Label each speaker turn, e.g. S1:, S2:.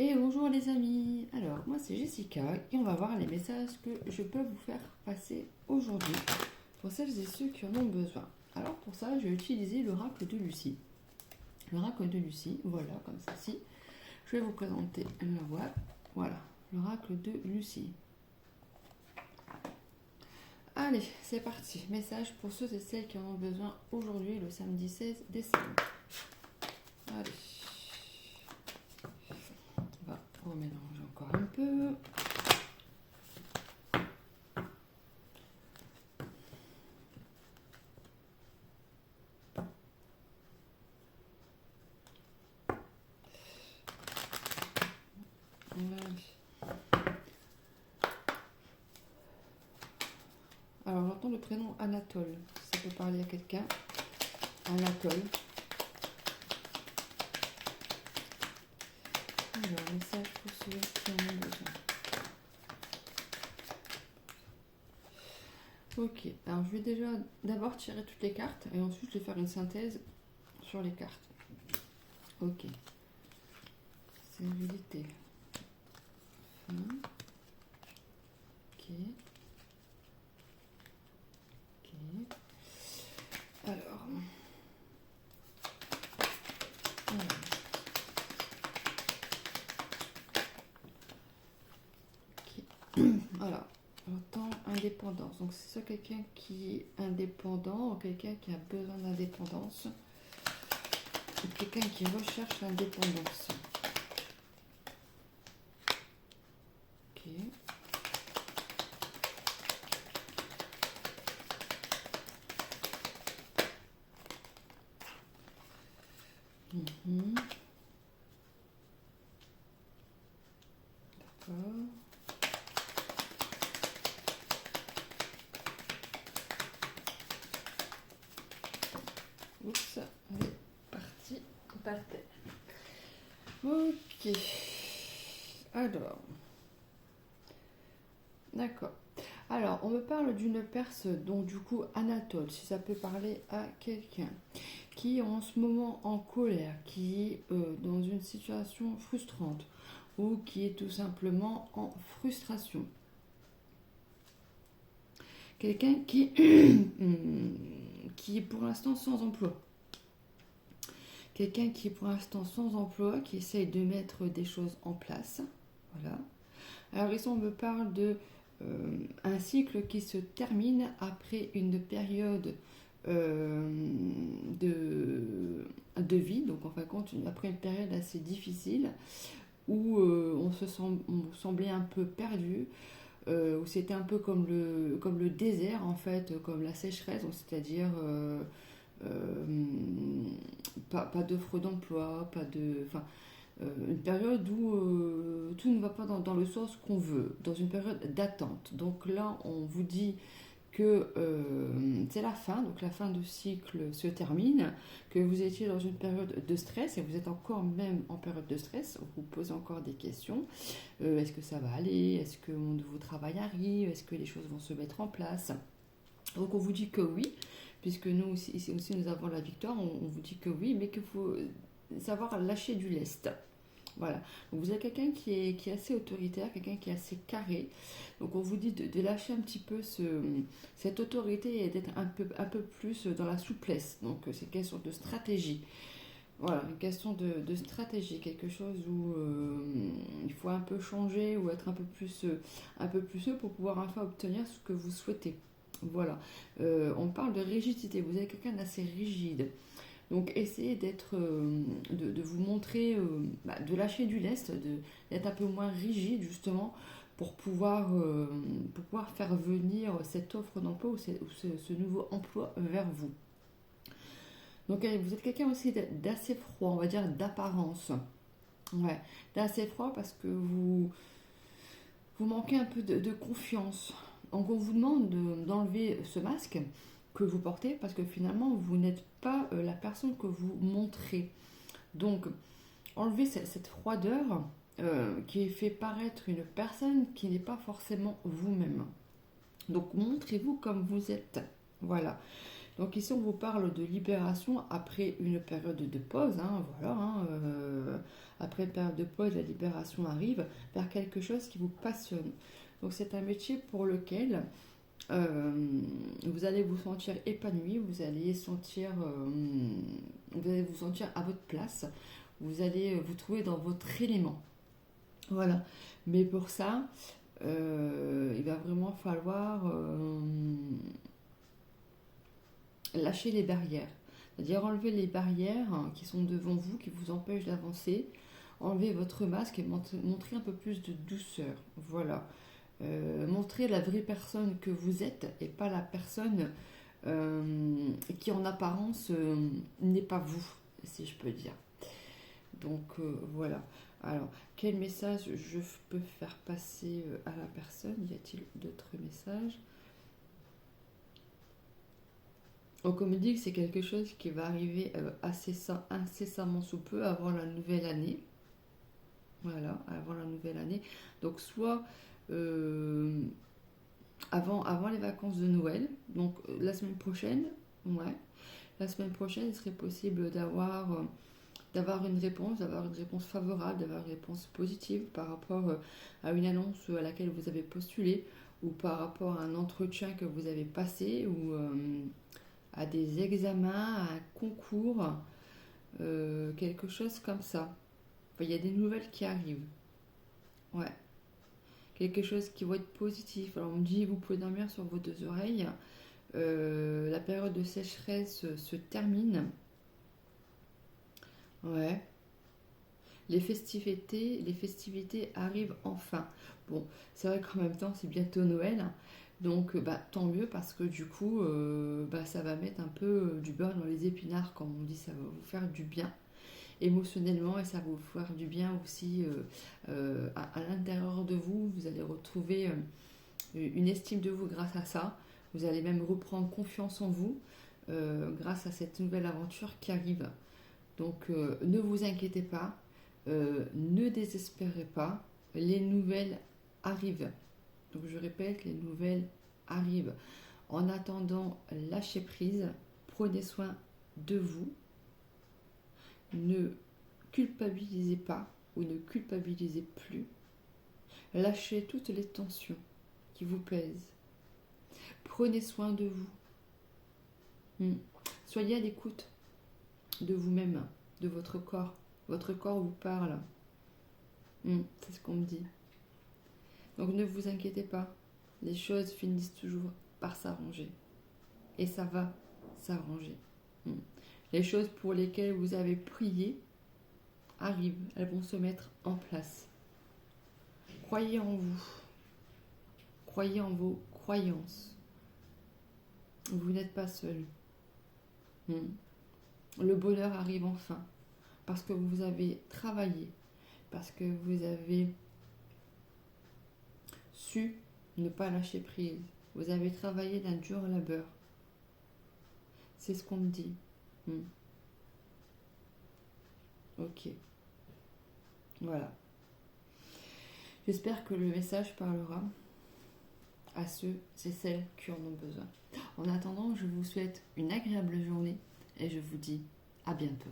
S1: Et bonjour les amis, alors moi c'est Jessica et on va voir les messages que je peux vous faire passer aujourd'hui pour celles et ceux qui en ont besoin. Alors pour ça je vais utiliser l'oracle de Lucie. L'oracle de Lucie, voilà comme ceci. Je vais vous présenter la voix, voilà, l'oracle de Lucie. Allez, c'est parti, message pour ceux et celles qui en ont besoin aujourd'hui le samedi 16 décembre. Allez. On va remélanger encore un peu. Alors j'entends le prénom Anatole, si ça peut parler à quelqu'un. Anatole. Alors, message pour ceux qui en ont besoin. Ok, alors je vais déjà d'abord tirer toutes les cartes et ensuite je vais faire une synthèse sur les cartes. Ok. Sensibilité. Fin. Ok. Ok. Alors. Voilà. Ok. Voilà. J'entends indépendance. Donc c'est soit quelqu'un qui est indépendant ou quelqu'un qui a besoin d'indépendance. Ou quelqu'un qui recherche l'indépendance. Ok. D'accord. Oups, elle est partie par terre. Ok. Alors. D'accord. Alors, on me parle d'une personne, donc du coup Anatole, si ça peut parler à quelqu'un, qui est en ce moment en colère, qui est dans une situation frustrante, ou qui est tout simplement en frustration. Quelqu'un qui, qui est pour l'instant sans emploi. Quelqu'un qui est pour l'instant sans emploi, qui essaye de mettre des choses en place. Voilà. Alors ici, on me parle de un cycle qui se termine après une période de vie, donc en fin de compte, après une période assez difficile où on semblait un peu perdu, où c'était un peu comme le désert en fait, comme la sécheresse, c'est-à-dire pas d'offre d'emploi, pas de, enfin, une période où tout ne va pas dans le sens qu'on veut, dans une période d'attente. Donc là, on vous dit que c'est la fin, donc la fin du cycle se termine, que vous étiez dans une période de stress et vous êtes encore même en période de stress, vous vous posez encore des questions. Est-ce que ça va aller? Est-ce que mon nouveau travail arrive? Est-ce que les choses vont se mettre en place? Donc on vous dit que oui, puisque nous ici aussi nous avons la victoire, on vous dit que oui, mais qu'il faut savoir lâcher du lest. Voilà. Donc vous avez quelqu'un qui est assez autoritaire, quelqu'un qui est assez carré. Donc on vous dit de lâcher un petit peu cette autorité et d'être un peu plus dans la souplesse. Donc c'est une question de stratégie. Voilà, une question de stratégie, quelque chose où il faut un peu changer ou être un peu plus sûr pour pouvoir enfin obtenir ce que vous souhaitez. Voilà. On parle de rigidité. Vous avez quelqu'un d'assez rigide. Donc essayez de vous montrer, de lâcher du lest, d'être un peu moins rigide justement pour pouvoir faire venir cette offre d'emploi ou ce nouveau emploi vers vous. Donc vous êtes quelqu'un aussi d'assez froid, on va dire d'apparence. Ouais, d'assez froid parce que vous manquez un peu de confiance. Donc on vous demande d'enlever ce masque que vous portez parce que finalement vous n'êtes pas la personne que vous montrez. Donc enlevez cette froideur qui fait paraître une personne qui n'est pas forcément vous-même. Donc montrez-vous comme vous êtes. Voilà. Donc ici, on vous parle de libération après une période de pause, hein, voilà, hein, après une période de pause, la libération arrive vers quelque chose qui vous passionne. Donc c'est un métier pour lequel vous allez vous sentir épanoui, vous allez vous sentir à votre place, vous allez vous trouver dans votre élément. Voilà. Mais pour ça, il va vraiment falloir lâcher les barrières. C'est-à-dire enlever les barrières qui sont devant vous, qui vous empêchent d'avancer. Enlever votre masque et montrer un peu plus de douceur. Voilà. Montrer la vraie personne que vous êtes et pas la personne qui en apparence n'est pas vous, si je peux dire. Donc voilà. Alors, quel message je peux faire passer à la personne? Y a-t-il d'autres messages? Donc on me dit que c'est quelque chose qui va arriver incessamment sous peu avant la nouvelle année. Voilà, avant la nouvelle année. Donc soit avant les vacances de Noël, donc la semaine prochaine, ouais. La semaine prochaine, il serait possible d'avoir une réponse favorable, d'avoir une réponse positive par rapport à une annonce à laquelle vous avez postulé ou par rapport à un entretien que vous avez passé ou à des examens, à un concours, quelque chose comme ça. Enfin, il y a des nouvelles qui arrivent. Ouais. Quelque chose qui va être positif. Alors on me dit, vous pouvez dormir sur vos deux oreilles. La période de sécheresse se termine. Ouais. Les festivités arrivent enfin. Bon, c'est vrai qu'en même temps, c'est bientôt Noël. Donc, tant mieux parce que du coup, ça va mettre un peu du beurre dans les épinards, comme on dit, ça va vous faire du bien émotionnellement et ça va vous faire du bien aussi à l'intérieur de vous. Vous allez retrouver une estime de vous grâce à ça. Vous allez même reprendre confiance en vous grâce à cette nouvelle aventure qui arrive. Donc, ne vous inquiétez pas. Ne désespérez pas, les nouvelles arrivent. Donc je répète, les nouvelles arrivent. En attendant, lâchez prise, prenez soin de vous, ne culpabilisez pas ou ne culpabilisez plus. Lâchez toutes les tensions qui vous pèsent. Prenez soin de vous. Soyez à l'écoute de vous-même, de votre corps. Votre corps vous parle. C'est ce qu'on me dit. Donc ne vous inquiétez pas. Les choses finissent toujours par s'arranger. Et ça va s'arranger. Les choses pour lesquelles vous avez prié arrivent. Elles vont se mettre en place. Croyez en vous. Croyez en vos croyances. Vous n'êtes pas seul. Le bonheur arrive enfin. Parce que vous avez travaillé, parce que vous avez su ne pas lâcher prise. Vous avez travaillé d'un dur labeur. C'est ce qu'on me dit. Ok. Voilà. J'espère que le message parlera à ceux et celles qui en ont besoin. En attendant, je vous souhaite une agréable journée et je vous dis à bientôt.